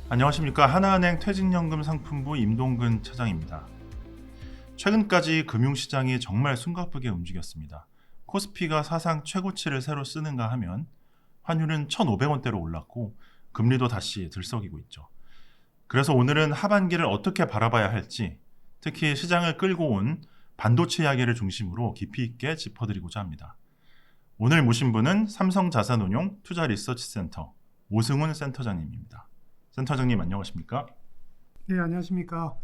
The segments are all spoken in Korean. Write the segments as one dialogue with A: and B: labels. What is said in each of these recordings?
A: 안녕하십니까. 하나은행 퇴직연금 상품부 임동근 차장입니다. 최근까지 금융시장이 정말 숨가쁘게 움직였습니다. 코스피가 사상 최고치를 새로 쓰는가 하면 환율은 1,500원대로 올랐고 금리도 다시 들썩이고 있죠. 그래서 오늘은 하반기를 어떻게 바라봐야 할지, 특히 시장을 끌고 온 반도체 이야기를 중심으로 깊이 있게 짚어드리고자 합니다. 오늘 모신 분은 삼성자산운용 투자리서치센터 오승훈 센터장님입니다. 센터장님 안녕하십니까?
B: 네, 안녕하십니까.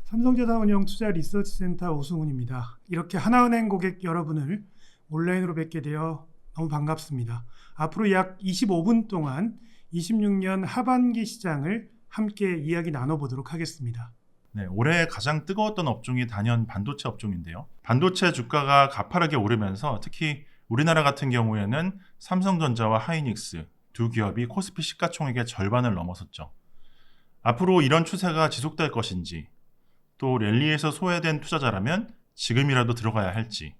B: 삼성자산운용 투자리서치센터 오승훈입니다. 이렇게 하나은행 고객 여러분을 온라인으로 뵙게 되어 너무 반갑습니다. 앞으로 약 25분 동안 26년 하반기 시장을 함께 이야기 나눠보도록 하겠습니다.
A: 네, 올해 가장 뜨거웠던 업종이 단연 반도체 업종인데요. 반도체 주가가 가파르게 오르면서 특히 우리나라 같은 경우에는 삼성전자와 하이닉스 두 기업이 코스피 시가총액의 절반을 넘어섰죠. 앞으로 이런 추세가 지속될 것인지, 또 랠리에서 소외된 투자자라면 지금이라도 들어가야 할지,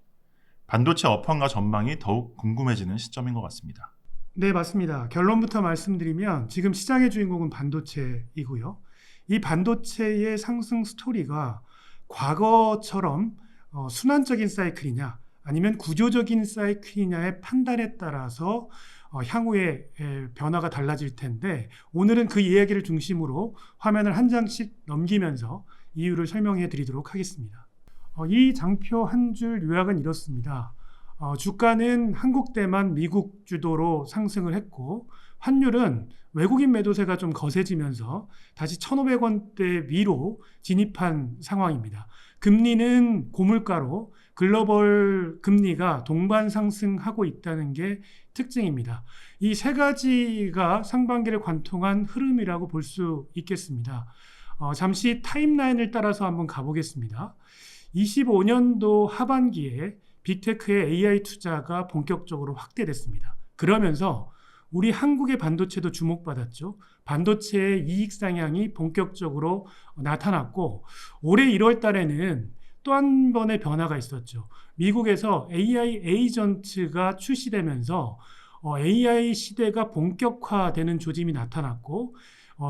A: 반도체 업황과 전망이 더욱 궁금해지는 시점인 것 같습니다.
B: 네, 맞습니다. 결론부터 말씀드리면 지금 시장의 주인공은 반도체이고요. 이 반도체의 상승 스토리가 과거처럼 순환적인 사이클이냐 아니면 구조적인 사이클이냐의 판단에 따라서 향후의 변화가 달라질 텐데, 오늘은 그 이야기를 중심으로 화면을 한 장씩 넘기면서 이유를 설명해 드리도록 하겠습니다. 이 장표 한 줄 요약은 이렇습니다. 주가는 한국대만 미국 주도로 상승을 했고, 환율은 외국인 매도세가 좀 거세지면서 다시 1,500원대 위로 진입한 상황입니다. 금리는 고물가로 글로벌 금리가 동반 상승하고 있다는 게 특징입니다. 이 세 가지가 상반기를 관통한 흐름이라고 볼 수 있겠습니다. 잠시 타임라인을 따라서 한번 가보겠습니다. 25년도 하반기에 빅테크의 AI 투자가 본격적으로 확대됐습니다. 그러면서 우리 한국의 반도체도 주목받았죠. 반도체의 이익 상향이 본격적으로 나타났고, 올해 1월 달에는 또 한 번의 변화가 있었죠. 미국에서 AI 에이전트가 출시되면서 AI 시대가 본격화되는 조짐이 나타났고,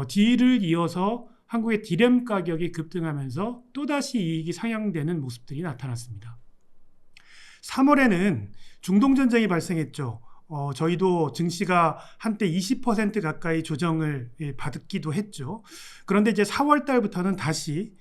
B: 뒤를 이어서 한국의 디램 가격이 급등하면서 또다시 이익이 상향되는 모습들이 나타났습니다. 3월에는 중동전쟁이 발생했죠. 저희도 증시가 한때 20% 가까이 조정을 받기도 했죠. 그런데 이제 4월 달부터는 다시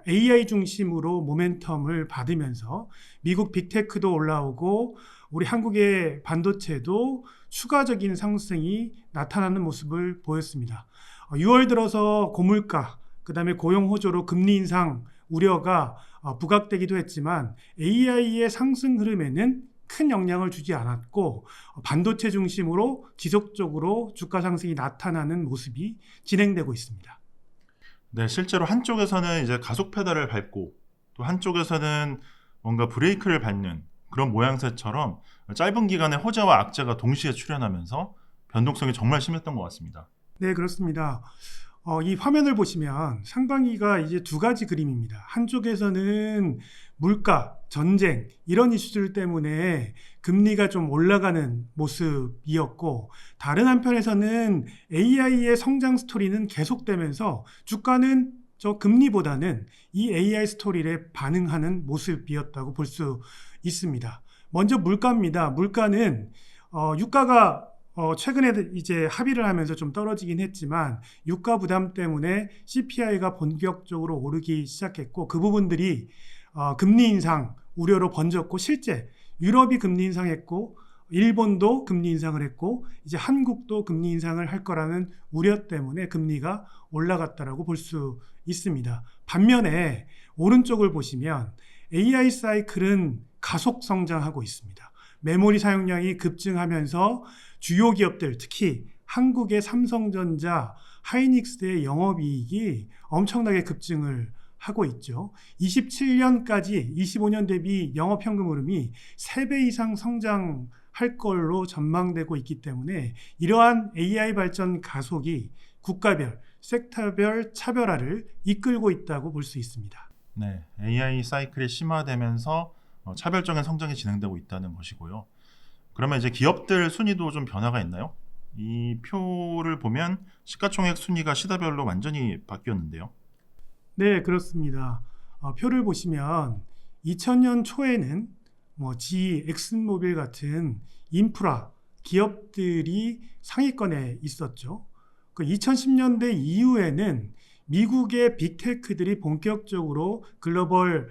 B: AI 중심으로 모멘텀을 받으면서 미국 빅테크도 올라오고 우리 한국의 반도체도 추가적인 상승이 나타나는 모습을 보였습니다. 6월 들어서 고물가, 그다음에 고용 호조로 금리 인상 우려가 부각되기도 했지만 AI의 상승 흐름에는 큰 영향을 주지 않았고, 반도체 중심으로 지속적으로 주가 상승이 나타나는 모습이 진행되고 있습니다.
A: 네, 실제로 한쪽에서는 이제 가속 페달을 밟고 또 한쪽에서는 뭔가 브레이크를 밟는 그런 모양새처럼 짧은 기간에 호재와 악재가 동시에 출현하면서 변동성이 정말 심했던 것 같습니다.
B: 네, 그렇습니다. 이 화면을 보시면 상반기가 이제 두 가지 그림입니다. 한쪽에서는 물가, 전쟁 이런 이슈들 때문에 금리가 좀 올라가는 모습이었고, 다른 한편에서는 AI의 성장 스토리는 계속되면서 주가는 저 금리보다는 이 AI 스토리에 반응하는 모습이었다고 볼 수 있습니다. 먼저 물가입니다. 물가는 유가가 최근에 이제 합의를 하면서 좀 떨어지긴 했지만 유가 부담 때문에 CPI가 본격적으로 오르기 시작했고, 그 부분들이 금리 인상 우려로 번졌고, 실제 유럽이 금리 인상했고 일본도 금리 인상을 했고 이제 한국도 금리 인상을 할 거라는 우려 때문에 금리가 올라갔다라고 볼 수 있습니다. 반면에 오른쪽을 보시면 AI 사이클은 가속 성장하고 있습니다. 메모리 사용량이 급증하면서 주요 기업들, 특히 한국의 삼성전자, 하이닉스의 영업이익이 엄청나게 급증을 하고 있죠. 27년까지 25년 대비 영업현금 흐름이 3배 이상 성장할 걸로 전망되고 있기 때문에 이러한 AI 발전 가속이 국가별, 섹터별 차별화를 이끌고 있다고 볼 수 있습니다.
A: 네, AI 사이클이 심화되면서 차별적인 성장이 진행되고 있다는 것이고요. 그러면 이제 기업들 순위도 좀 변화가 있나요? 이 표를 보면 시가총액 순위가 시다별로 완전히 바뀌었는데요.
B: 네, 그렇습니다. 표를 보시면 2000년 초에는 GE, 엑슨모빌 같은 인프라 기업들이 상위권에 있었죠. 그 2010년대 이후에는 미국의 빅테크들이 본격적으로 글로벌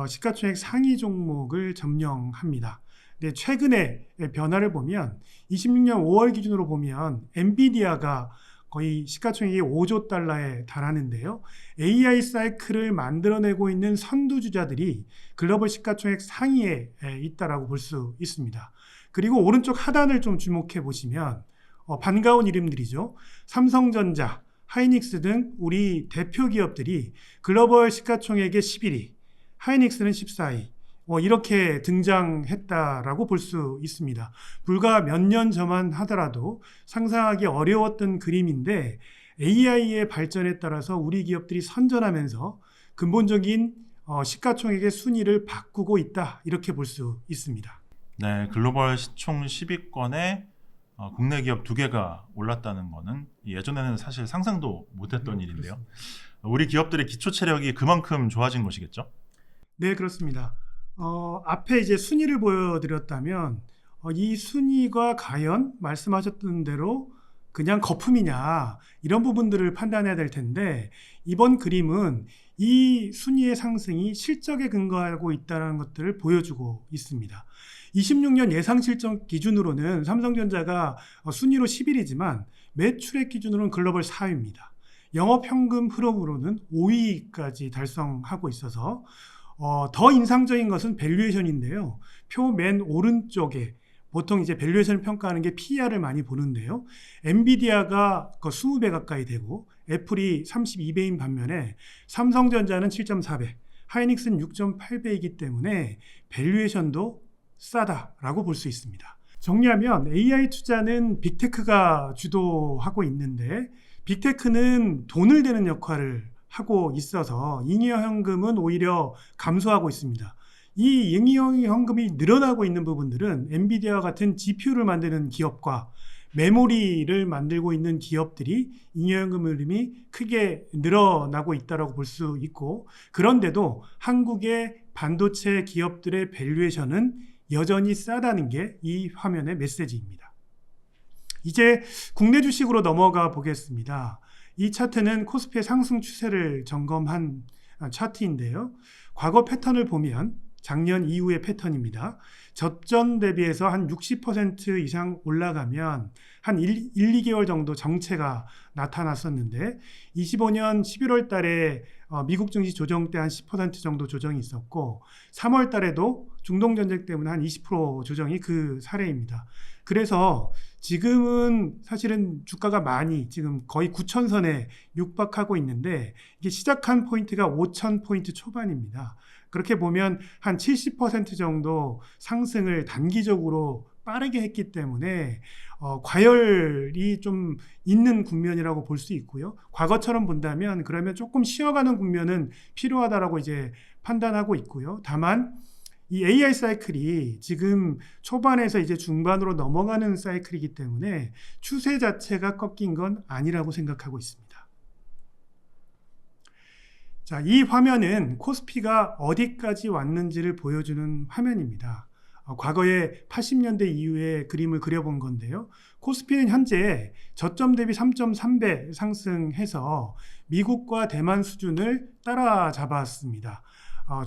B: 시가총액 상위 종목을 점령합니다. 근데 최근에 변화를 보면 26년 5월 기준으로 보면 엔비디아가 거의 시가총액이 5조 달러에 달하는데요. AI 사이클을 만들어내고 있는 선두주자들이 글로벌 시가총액 상위에 있다라고 볼 수 있습니다. 그리고 오른쪽 하단을 좀 주목해 보시면 반가운 이름들이죠. 삼성전자, 하이닉스 등 우리 대표 기업들이 글로벌 시가총액의 11위, 하이닉스는 14위, 이렇게 등장했다라고 볼 수 있습니다. 불과 몇 년 전만 하더라도 상상하기 어려웠던 그림인데 AI의 발전에 따라서 우리 기업들이 선전하면서 근본적인 시가총액의 순위를 바꾸고 있다, 이렇게 볼 수 있습니다.
A: 네, 글로벌 시총 10위권에 국내 기업 2개가 올랐다는 거는 예전에는 사실 상상도 못했던 일인데요. 우리 기업들의 기초 체력이 그만큼 좋아진 것이겠죠?
B: 네, 그렇습니다. 앞에 이제 순위를 보여드렸다면 이 순위가 과연 말씀하셨던 대로 그냥 거품이냐, 이런 부분들을 판단해야 될 텐데, 이번 그림은 이 순위의 상승이 실적에 근거하고 있다는 것들을 보여주고 있습니다. 26년 예상 실적 기준으로는 삼성전자가 순위로 10위이지만 매출액 기준으로는 글로벌 4위입니다. 영업현금 흐름으로는 5위까지 달성하고 있어서 더 인상적인 것은 밸류에이션인데요. 표 맨 오른쪽에 보통 이제 밸류에이션 평가하는 게 PER을 많이 보는데요. 엔비디아가 20배 가까이 되고 애플이 32배인 반면에 삼성전자는 7.4배, 하이닉스는 6.8배이기 때문에 밸류에이션도 싸다라고 볼 수 있습니다. 정리하면 AI 투자는 빅테크가 주도하고 있는데 빅테크는 돈을 대는 역할을 하고 있어서 잉여현금은 오히려 감소하고 있습니다. 이 잉여현금이 늘어나고 있는 부분들은 엔비디아와 같은 GPU를 만드는 기업과 메모리를 만들고 있는 기업들이 잉여현금 흐름이 크게 늘어나고 있다고 볼 수 있고, 그런데도 한국의 반도체 기업들의 밸류에이션은 여전히 싸다는 게 이 화면의 메시지입니다. 이제 국내 주식으로 넘어가 보겠습니다. 이 차트는 코스피의 상승 추세를 점검한 차트인데요. 과거 패턴을 보면 작년 이후의 패턴입니다. 접전 대비해서 한 60% 이상 올라가면 한 2개월 정도 정체가 나타났었는데 25년 11월 달에 미국 증시 조정 때 한 10% 정도 조정이 있었고 3월 달에도 중동 전쟁 때문에 한 20% 조정이 그 사례입니다. 그래서 지금은 사실은 주가가 많이 지금 거의 9,000선에 육박하고 있는데 이게 시작한 포인트가 5,000포인트 초반입니다. 그렇게 보면 한 70% 정도 상승을 단기적으로 빠르게 했기 때문에 과열이 좀 있는 국면이라고 볼 수 있고요. 과거처럼 본다면 그러면 조금 쉬어가는 국면은 필요하다라고 이제 판단하고 있고요. 다만 이 AI 사이클이 지금 초반에서 이제 중반으로 넘어가는 사이클이기 때문에 추세 자체가 꺾인 건 아니라고 생각하고 있습니다. 자, 이 화면은 코스피가 어디까지 왔는지를 보여주는 화면입니다. 과거에 80년대 이후의 그림을 그려본 건데요. 코스피는 현재 저점 대비 3.3배 상승해서 미국과 대만 수준을 따라잡았습니다.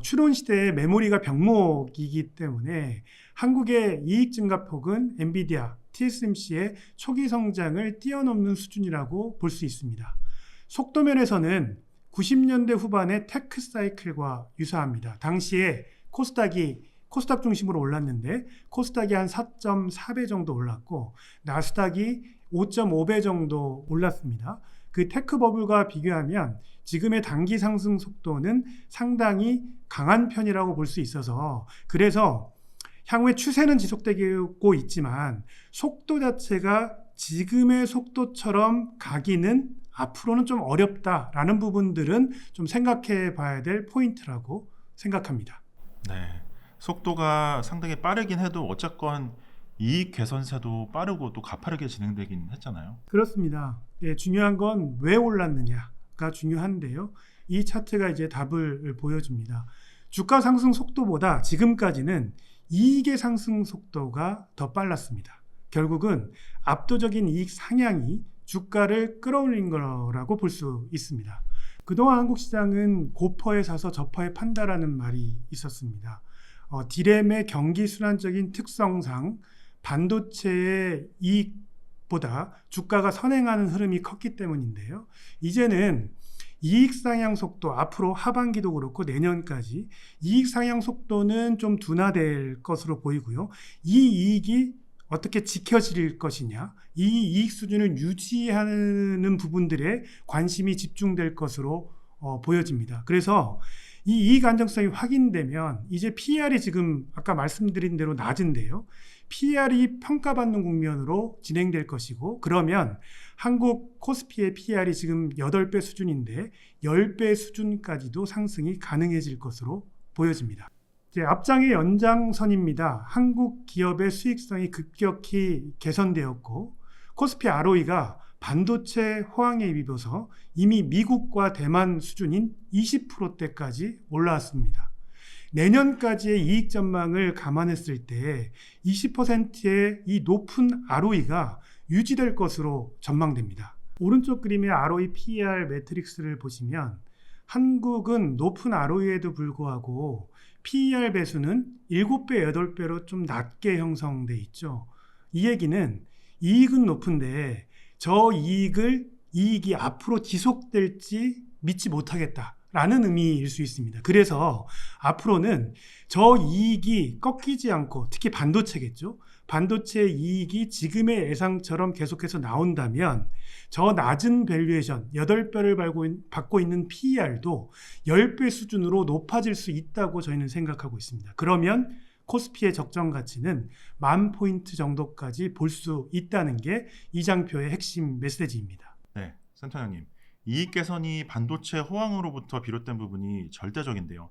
B: 추론 시대에 메모리가 병목이기 때문에 한국의 이익 증가폭은 엔비디아, TSMC의 초기 성장을 뛰어넘는 수준이라고 볼 수 있습니다. 속도면에서는 90년대 후반의 테크 사이클과 유사합니다. 당시에 코스닥 중심으로 올랐는데 코스닥이 한 4.4배 정도 올랐고 나스닥이 5.5배 정도 올랐습니다. 그 테크 버블과 비교하면 지금의 단기 상승 속도는 상당히 강한 편이라고 볼 수 있어서 그래서 향후에 추세는 지속되고 있지만 속도 자체가 지금의 속도처럼 가기는 앞으로는 좀 어렵다라는 부분들은 좀 생각해 봐야 될 포인트라고 생각합니다.
A: 네, 속도가 상당히 빠르긴 해도 어쨌건 이익 개선세도 빠르고 또 가파르게 진행되긴 했잖아요.
B: 그렇습니다. 예, 중요한 건 왜 올랐느냐가 중요한데요. 이 차트가 이제 답을 보여줍니다. 주가 상승 속도보다 지금까지는 이익의 상승 속도가 더 빨랐습니다. 결국은 압도적인 이익 상향이 주가를 끌어올린 거라고 볼 수 있습니다. 그동안 한국 시장은 고퍼에 사서 저퍼에 판다라는 말이 있었습니다. 디램의 경기 순환적인 특성상 반도체의 이익보다 주가가 선행하는 흐름이 컸기 때문인데요. 이제는 이익 상향 속도, 앞으로 하반기도 그렇고 내년까지 이익 상향 속도는 좀 둔화될 것으로 보이고요. 이 이익이 어떻게 지켜질 것이냐, 이 이익 수준을 유지하는 부분들에 관심이 집중될 것으로 보여집니다. 그래서 이 이익 안정성이 확인되면 이제 PER이 지금 아까 말씀드린 대로 낮은데요. PER이 평가받는 국면으로 진행될 것이고, 그러면 한국 코스피의 PER이 지금 8배 수준인데 10배 수준까지도 상승이 가능해질 것으로 보여집니다. 이제 앞장의 연장선입니다. 한국 기업의 수익성이 급격히 개선되었고, 코스피 ROE가 반도체 호황에 입어서 이미 미국과 대만 수준인 20%대까지 올라왔습니다. 내년까지의 이익 전망을 감안했을 때 20%의 이 높은 ROE가 유지될 것으로 전망됩니다. 오른쪽 그림의 ROE PER 매트릭스를 보시면 한국은 높은 ROE에도 불구하고 PER 배수는 7배, 8배로 좀 낮게 형성돼 있죠. 이 얘기는 이익은 높은데 저 이익이 앞으로 지속될지 믿지 못하겠다라는 의미일 수 있습니다. 그래서 앞으로는 저 이익이 꺾이지 않고, 특히 반도체겠죠. 반도체 이익이 지금의 예상처럼 계속해서 나온다면 저 낮은 밸류에이션 8배를 받고 있는 PER도 10배 수준으로 높아질 수 있다고 저희는 생각하고 있습니다. 그러면 코스피의 적정 가치는 10,000포인트 정도까지 볼 수 있다는 게 이 장표의 핵심 메시지입니다.
A: 네, 센터장님. 이익 개선이 반도체 호황으로부터 비롯된 부분이 절대적인데요.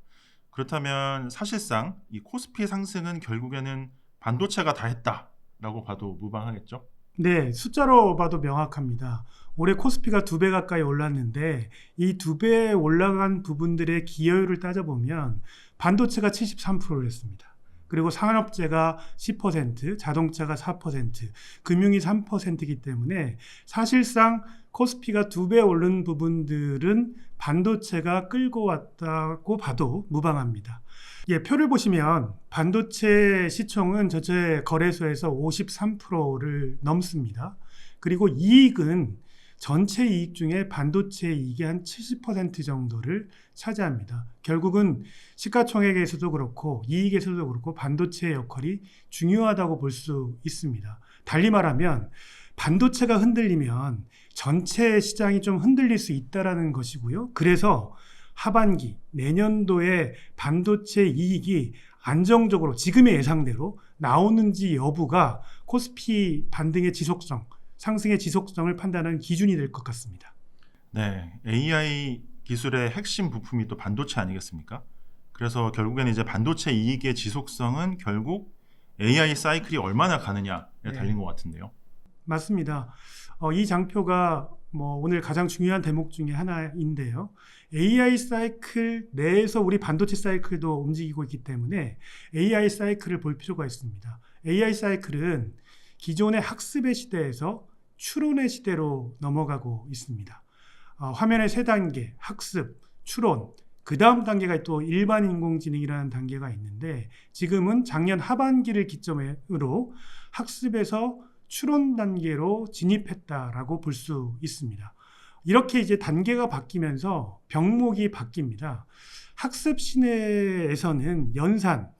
A: 그렇다면 사실상 이 코스피 상승은 결국에는 반도체가 다 했다라고 봐도 무방하겠죠?
B: 네, 숫자로 봐도 명확합니다. 올해 코스피가 2배 가까이 올랐는데 이 2배 올라간 부분들의 기여율을 따져보면 반도체가 73%를 했습니다. 그리고 산업재가 10%, 자동차가 4%, 금융이 3%이기 때문에 사실상 코스피가 2배 오른 부분들은 반도체가 끌고 왔다고 봐도 무방합니다. 예, 표를 보시면 반도체 시총은 전체 거래소에서 53%를 넘습니다. 그리고 이익은 전체 이익 중에 반도체 이익이 한 70% 정도를 차지합니다. 결국은 시가총액에서도 그렇고 이익에서도 그렇고 반도체의 역할이 중요하다고 볼 수 있습니다. 달리 말하면 반도체가 흔들리면 전체 시장이 좀 흔들릴 수 있다는 것이고요. 그래서 하반기 내년도에 반도체 이익이 안정적으로 지금의 예상대로 나오는지 여부가 코스피 반등의 지속성, 상승의 지속성을 판단하는 기준이 될 것 같습니다.
A: 네, AI 기술의 핵심 부품이 또 반도체 아니겠습니까? 그래서 결국에는 이제 반도체 이익의 지속성은 결국 AI 사이클이 얼마나 가느냐에 달린 것 같은데요.
B: 맞습니다. 이 장표가 오늘 가장 중요한 대목 중에 하나인데요. AI 사이클 내에서 우리 반도체 사이클도 움직이고 있기 때문에 AI 사이클을 볼 필요가 있습니다. AI 사이클은 기존의 학습의 시대에서 추론의 시대로 넘어가고 있습니다. 화면의 3단계, 학습, 추론, 그 다음 단계가 또 일반 인공지능이라는 단계가 있는데 지금은 작년 하반기를 기점으로 학습에서 추론 단계로 진입했다라고 볼 수 있습니다. 이렇게 이제 단계가 바뀌면서 병목이 바뀝니다. 학습 시내에서는 연산,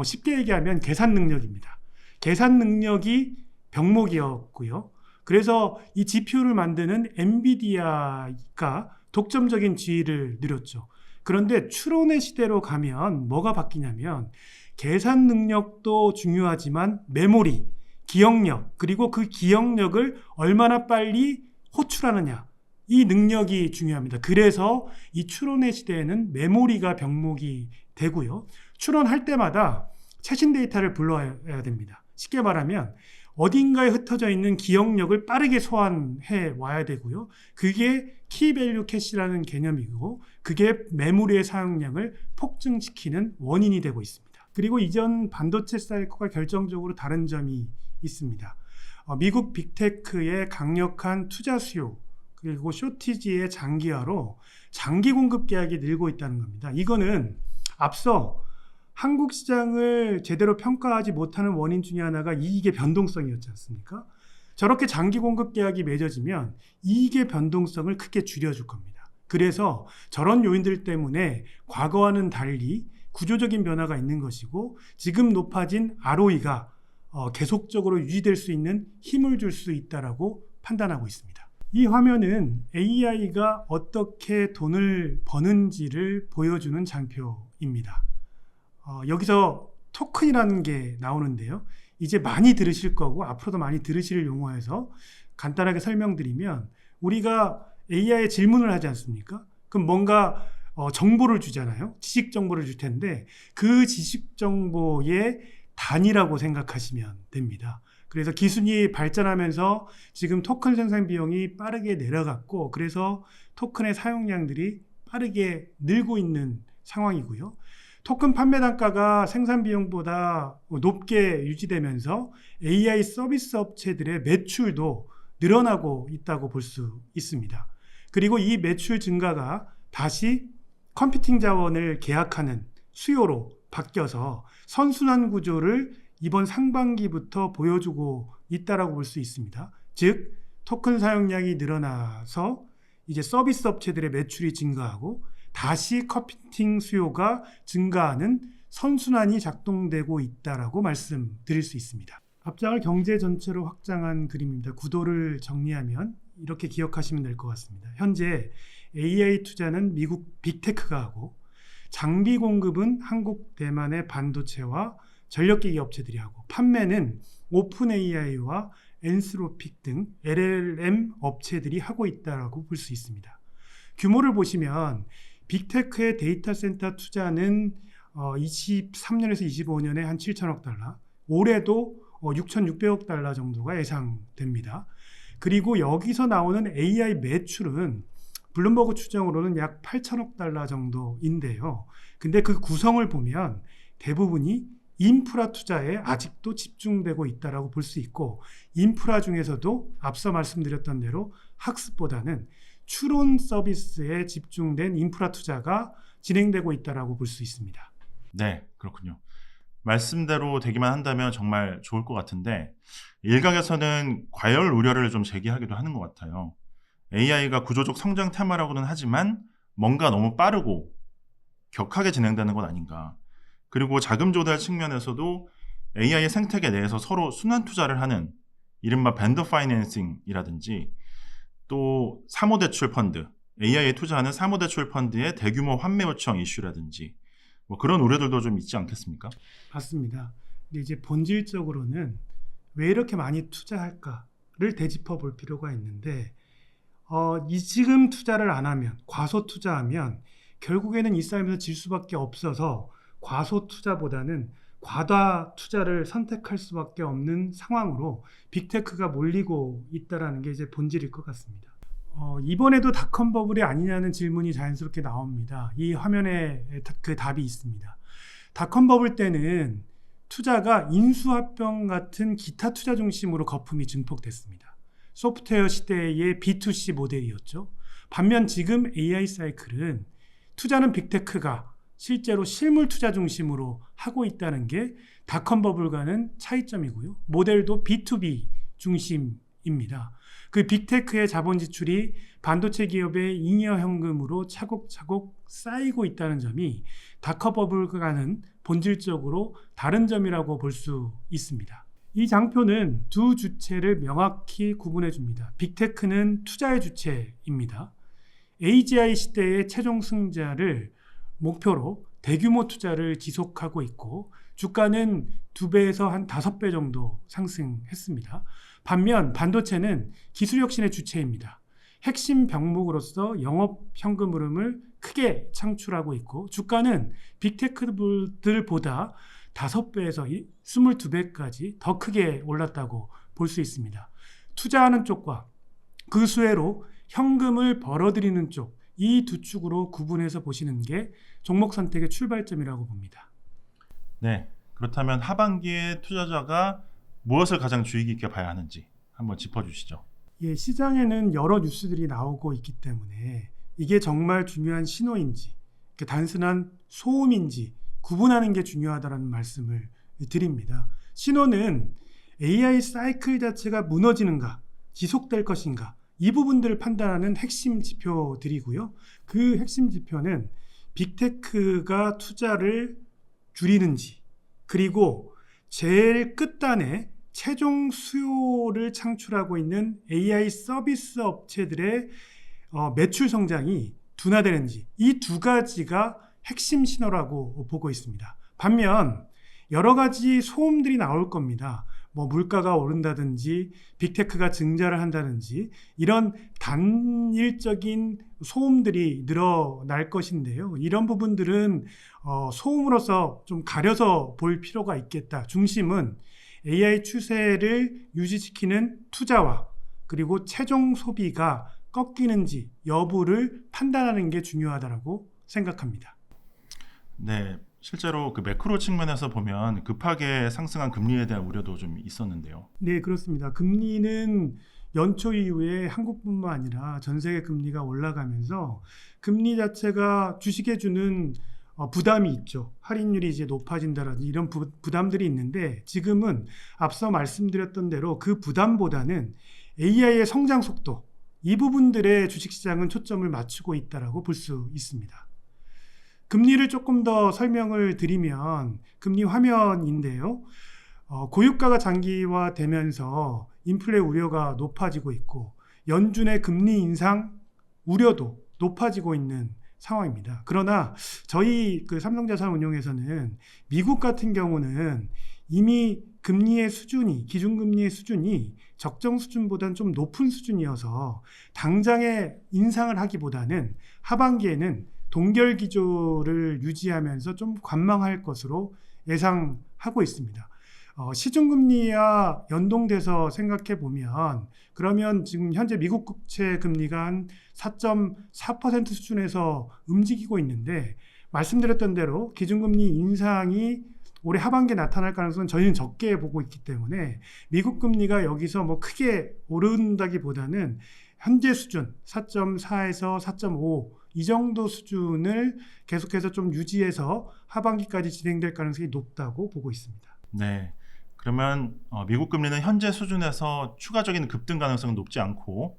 B: 쉽게 얘기하면 계산 능력입니다. 계산 능력이 병목이었고요. 그래서 이 GPU를 만드는 엔비디아가 독점적인 지위를 누렸죠. 그런데 추론의 시대로 가면 뭐가 바뀌냐면 계산 능력도 중요하지만 메모리, 기억력, 그리고 그 기억력을 얼마나 빨리 호출하느냐, 이 능력이 중요합니다. 그래서 이 추론의 시대에는 메모리가 병목이 되고요. 추론할 때마다 최신 데이터를 불러야 됩니다. 쉽게 말하면 어딘가에 흩어져 있는 기억력을 빠르게 소환해 와야 되고요. 그게 키밸류 캐시라는 개념이고 그게 메모리의 사용량을 폭증시키는 원인이 되고 있습니다. 그리고 이전 반도체 사이클과 결정적으로 다른 점이 있습니다. 미국 빅테크의 강력한 투자 수요 그리고 쇼티지의 장기화로 장기 공급 계약이 늘고 있다는 겁니다. 이거는 앞서 한국 시장을 제대로 평가하지 못하는 원인 중에 하나가 이익의 변동성이었지 않습니까? 저렇게 장기 공급 계약이 맺어지면 이익의 변동성을 크게 줄여줄 겁니다. 그래서 저런 요인들 때문에 과거와는 달리 구조적인 변화가 있는 것이고 지금 높아진 ROE가 계속적으로 유지될 수 있는 힘을 줄 수 있다고 판단하고 있습니다. 이 화면은 AI가 어떻게 돈을 버는지를 보여주는 장표입니다. 여기서 토큰이라는 게 나오는데요. 이제 많이 들으실 거고 앞으로도 많이 들으실 용어에서 간단하게 설명드리면 우리가 AI에 질문을 하지 않습니까? 그럼 뭔가 정보를 주잖아요. 지식 정보를 줄 텐데 그 지식 정보의 단위라고 생각하시면 됩니다. 그래서 기술이 발전하면서 지금 토큰 생산 비용이 빠르게 내려갔고 그래서 토큰의 사용량들이 빠르게 늘고 있는 상황이고요. 토큰 판매 단가가 생산 비용보다 높게 유지되면서 AI 서비스 업체들의 매출도 늘어나고 있다고 볼 수 있습니다. 그리고 이 매출 증가가 다시 컴퓨팅 자원을 계약하는 수요로 바뀌어서 선순환 구조를 이번 상반기부터 보여주고 있다고 볼 수 있습니다. 즉 토큰 사용량이 늘어나서 이제 서비스 업체들의 매출이 증가하고 다시 컴퓨팅 수요가 증가하는 선순환이 작동되고 있다고 말씀드릴 수 있습니다. 앞장을 경제 전체로 확장한 그림입니다. 구도를 정리하면 이렇게 기억하시면 될 것 같습니다. 현재 AI 투자는 미국 빅테크가 하고 장비 공급은 한국 대만의 반도체와 전력기기 업체들이 하고 판매는 오픈 AI와 엔스로픽 등 LLM 업체들이 하고 있다고 볼 수 있습니다. 규모를 보시면 빅테크의 데이터 센터 투자는 23년에서 25년에 한 7천억 달러, 올해도 6,600억 달러 정도가 예상됩니다. 그리고 여기서 나오는 AI 매출은 블룸버그 추정으로는 약 8천억 달러 정도인데요. 근데 그 구성을 보면 대부분이 인프라 투자에 아직도 집중되고 있다고 볼 수 있고 인프라 중에서도 앞서 말씀드렸던 대로 학습보다는 추론 서비스에 집중된 인프라 투자가 진행되고 있다고 볼 수 있습니다.
A: 네, 그렇군요. 말씀대로 되기만 한다면 정말 좋을 것 같은데 일각에서는 과열 우려를 좀 제기하기도 하는 것 같아요. AI가 구조적 성장 테마라고는 하지만 뭔가 너무 빠르고 격하게 진행되는 것 아닌가. 그리고 자금 조달 측면에서도 AI의 생태계 내에서 서로 순환 투자를 하는 이른바 벤더 파이낸싱이라든지 또 사모대출 펀드, AI에 투자하는 사모대출 펀드의 대규모 환매 요청 이슈라든지 뭐 그런 우려들도 좀 있지 않겠습니까?
B: 맞습니다. 근데 이제 본질적으로는 왜 이렇게 많이 투자할까를 되짚어 볼 필요가 있는데 지금 투자를 안 하면 과소 투자하면 결국에는 이 싸움에서 질 수밖에 없어서 과소 투자보다는 과다 투자를 선택할 수밖에 없는 상황으로 빅테크가 몰리고 있다는 게 이제 본질일 것 같습니다. 이번에도 닷컴 버블이 아니냐는 질문이 자연스럽게 나옵니다. 이 화면에 그 답이 있습니다. 닷컴 버블 때는 투자가 인수합병 같은 기타 투자 중심으로 거품이 증폭됐습니다. 소프트웨어 시대의 B2C 모델이었죠. 반면 지금 AI 사이클은 투자는 빅테크가 실제로 실물 투자 중심으로 하고 있다는 게 닷컴 버블과는 차이점이고요. 모델도 B2B 중심입니다. 그 빅테크의 자본 지출이 반도체 기업의 잉여 현금으로 차곡차곡 쌓이고 있다는 점이 닷컴 버블과는 본질적으로 다른 점이라고 볼 수 있습니다. 이 장표는 두 주체를 명확히 구분해 줍니다. 빅테크는 투자의 주체입니다. AGI 시대의 최종 승자를 목표로 대규모 투자를 지속하고 있고 주가는 2배에서 한 5배 정도 상승했습니다. 반면 반도체는 기술 혁신의 주체입니다. 핵심 병목으로서 영업 현금 흐름을 크게 창출하고 있고 주가는 빅테크들보다 5배에서 22배까지 더 크게 올랐다고 볼 수 있습니다. 투자하는 쪽과 그 수혜로 현금을 벌어들이는 쪽, 이 두 축으로 구분해서 보시는 게 종목 선택의 출발점이라고 봅니다.
A: 네, 그렇다면 하반기에 투자자가 무엇을 가장 주의 깊게 봐야 하는지 한번 짚어주시죠.
B: 예, 시장에는 여러 뉴스들이 나오고 있기 때문에 이게 정말 중요한 신호인지 단순한 소음인지 구분하는 게 중요하다는 말씀을 드립니다. 신호는 AI 사이클 자체가 무너지는가, 지속될 것인가, 이 부분들을 판단하는 핵심 지표들이고요. 그 핵심 지표는 빅테크가 투자를 줄이는지, 그리고 제일 끝단에 최종 수요를 창출하고 있는 AI 서비스 업체들의 매출 성장이 둔화되는지, 이 두 가지가 핵심 신호라고 보고 있습니다. 반면 여러 가지 소음들이 나올 겁니다. 물가가 오른다든지 빅테크가 증자를 한다든지 이런 단일적인 소음들이 늘어날 것인데요. 이런 부분들은 소음으로서 좀 가려서 볼 필요가 있겠다. 중심은 AI 추세를 유지시키는 투자와 그리고 최종 소비가 꺾이는지 여부를 판단하는 게 중요하다고 생각합니다.
A: 네, 실제로 그 매크로 측면에서 보면 급하게 상승한 금리에 대한 우려도 좀 있었는데요.
B: 네, 그렇습니다. 금리는 연초 이후에 한국뿐만 아니라 전 세계 금리가 올라가면서 금리 자체가 주식에 주는 부담이 있죠. 할인율이 이제 높아진다라든지 이런 부담들이 있는데 지금은 앞서 말씀드렸던 대로 그 부담보다는 AI의 성장 속도, 이 부분들의 주식시장은 초점을 맞추고 있다라고 볼 수 있습니다. 금리를 조금 더 설명을 드리면 금리 화면인데요. 고유가가 장기화되면서 인플레 우려가 높아지고 있고 연준의 금리 인상 우려도 높아지고 있는 상황입니다. 그러나 저희 그 삼성자산운용에서는 미국 같은 경우는 이미 금리의 수준이, 기준금리의 수준이 적정 수준보다는 좀 높은 수준이어서 당장에 인상을 하기보다는 하반기에는 동결 기조를 유지하면서 좀 관망할 것으로 예상하고 있습니다. 시중금리와 연동돼서 생각해 보면 그러면 지금 현재 미국 국채 금리가 한 4.4% 수준에서 움직이고 있는데 말씀드렸던 대로 기준금리 인상이 올해 하반기에 나타날 가능성은 저희는 적게 보고 있기 때문에 미국 금리가 여기서 크게 오른다기보다는 현재 수준 4.4에서 4.5 이 정도 수준을 계속해서 좀 유지해서 하반기까지 진행될 가능성이 높다고 보고 있습니다.
A: 네, 그러면 미국 금리는 현재 수준에서 추가적인 급등 가능성은 높지 않고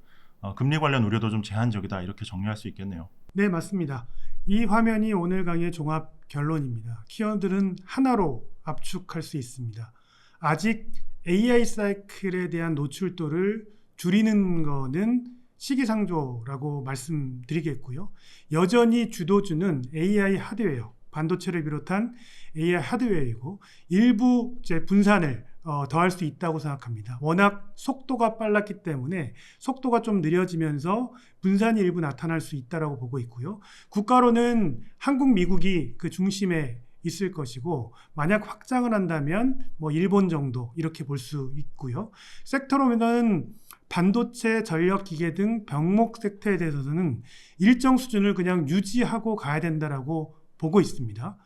A: 금리 관련 우려도 좀 제한적이다 이렇게 정리할 수 있겠네요.
B: 네, 맞습니다. 이 화면이 오늘 강의의 종합 결론입니다. 키워드는 하나로 압축할 수 있습니다. 아직 AI 사이클에 대한 노출도를 줄이는 거는 시기상조라고 말씀드리겠고요. 여전히 주도주는 AI 하드웨어, 반도체를 비롯한 AI 하드웨어이고 일부 이제 분산을 더할 수 있다고 생각합니다. 워낙 속도가 빨랐기 때문에 속도가 좀 느려지면서 분산이 일부 나타날 수 있다고 보고 있고요. 국가로는 한국, 미국이 그 중심에 있을 것이고 만약 확장을 한다면 일본 정도 이렇게 볼 수 있고요. 섹터로는 반도체, 전력기계 등 병목 섹터에 대해서는 일정 수준을 그냥 유지하고 가야 된다라고 보고 있습니다.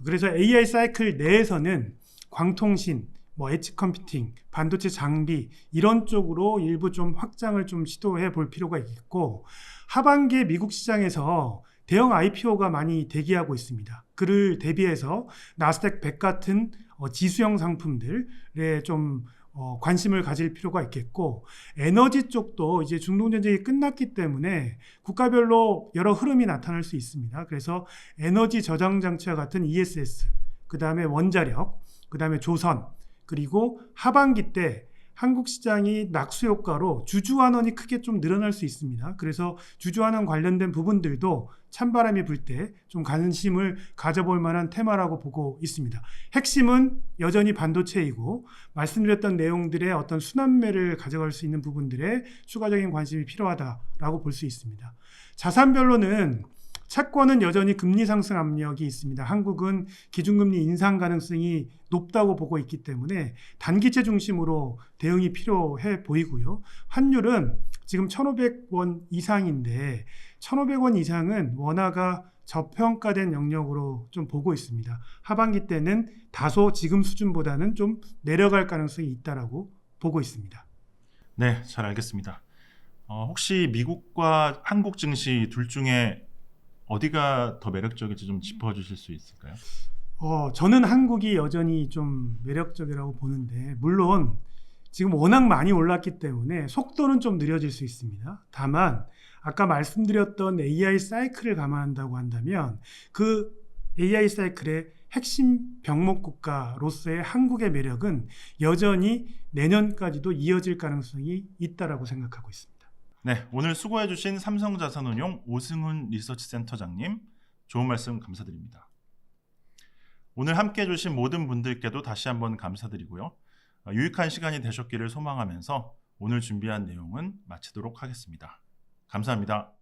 B: 그래서 AI 사이클 내에서는 광통신, 엣지 컴퓨팅, 반도체 장비 이런 쪽으로 일부 좀 확장을 좀 시도해 볼 필요가 있고 하반기에 미국 시장에서 대형 IPO가 많이 대기하고 있습니다. 그를 대비해서 나스닥 100 같은 지수형 상품들에 좀 관심을 가질 필요가 있겠고 에너지 쪽도 이제 중동 전쟁이 끝났기 때문에 국가별로 여러 흐름이 나타날 수 있습니다. 그래서 에너지 저장 장치와 같은 ESS, 그 다음에 원자력, 그 다음에 조선, 그리고 하반기 때 한국 시장이 낙수 효과로 주주환원이 크게 좀 늘어날 수 있습니다. 그래서 주주환원 관련된 부분들도 찬바람이 불 때 좀 관심을 가져볼 만한 테마라고 보고 있습니다. 핵심은 여전히 반도체이고 말씀드렸던 내용들의 어떤 순환매를 가져갈 수 있는 부분들에 추가적인 관심이 필요하다라고 볼 수 있습니다. 자산별로는 채권은 여전히 금리 상승 압력이 있습니다. 한국은 기준금리 인상 가능성이 높다고 보고 있기 때문에 단기채 중심으로 대응이 필요해 보이고요. 환율은 지금 1,500원 이상인데 1,500원 이상은 원화가 저평가된 영역으로 좀 보고 있습니다. 하반기 때는 다소 지금 수준보다는 좀 내려갈 가능성이 있다라고 보고 있습니다.
A: 네, 잘 알겠습니다. 혹시 미국과 한국 증시 둘 중에 어디가 더 매력적일지 좀 짚어주실 수 있을까요?
B: 저는 한국이 여전히 좀 매력적이라고 보는데 물론 지금 워낙 많이 올랐기 때문에 속도는 좀 느려질 수 있습니다. 다만 아까 말씀드렸던 AI 사이클을 감안한다고 한다면 그 AI 사이클의 핵심 병목 국가로서의 한국의 매력은 여전히 내년까지도 이어질 가능성이 있다라고 생각하고 있습니다.
A: 네, 오늘 수고해주신 삼성자산운용 오승훈 리서치센터장님 좋은 말씀 감사드립니다. 오늘 함께해주신 모든 분들께도 다시 한번 감사드리고요. 유익한 시간이 되셨기를 소망하면서 오늘 준비한 내용은 마치도록 하겠습니다. 감사합니다.